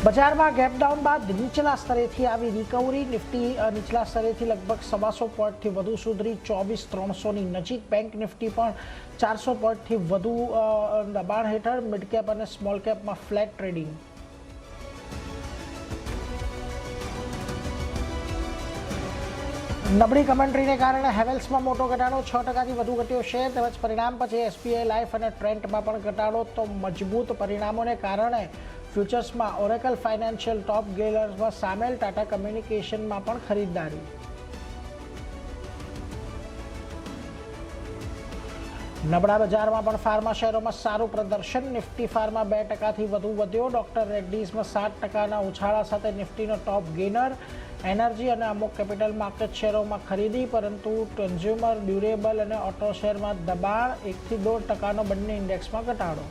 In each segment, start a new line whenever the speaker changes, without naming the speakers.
બજારમાં ગેપડાઉન બાદ નીચલા સ્તરેથી આવી રિકવરી. નિફ્ટી નીચલા સ્તરેથી લગભગ 125 પોઈન્ટથી વધુ સુધરી 24,300ની નજીક. બેંક નિફ્ટી પણ 400 પોઈન્ટથી વધુ દબાણ હેઠળ. મિડ કેપ અને સ્મોલ કેપમાં ફ્લેટ ટ્રેડિંગ. નબળી કમેન્ટ્રીને કારણે હેવેલ્સમાં મોટો ઘટાડો, 6%થી વધુ ઘટ્યો શેર. તેમજ પરિણામ પછી એસબીઆઈ લાઈફ અને ટ્રેન્ટમાં પણ ઘટાડો. તો મજબૂત પરિણામોને કારણે ફ્યુચર્સમાં ઓરેકલ ફાઇનાન્શિયલ ટોપ ગેલર્સમાં સામેલ. ટાટા કમ્યુનિકેશનમાં પણ ખરીદદારી. નબળા બજારમાં પણ ફાર્મા શેરોમાં સારું પ્રદર્શન. નિફ્ટી ફાર્મા 2%થી વધુ વધ્યો. ડોક્ટર રેડ્ડીઝમાં 7%ના ઉછાળા સાથે નિફ્ટીનો ટોપ ગેનર. એનર્જી અને અમુક કેપિટલ માર્કેટ શેરોમાં ખરીદી, પરંતુ કન્ઝ્યુમર ડ્યુરેબલ અને ઓટો શેરમાં દબાણ. 1 થી 2% બંને ઇન્ડેક્સમાં ઘટાડો.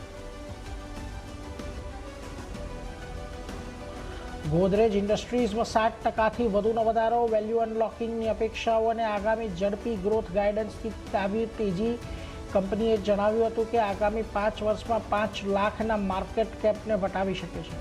ગોદરેજ ઇન્ડસ્ટ્રીઝમાં 7%થી વધુનો વધારો. વેલ્યુ અનલોકિંગની અપેક્ષાઓ અને આગામી ઝડપી ગ્રોથ ગાઇડન્સથી આવી તેજી. કંપનીએ જણાવ્યું હતું કે આગામી 5 વર્ષમાં 5 લાખના માર્કેટ કેપને વટાવી શકે છે.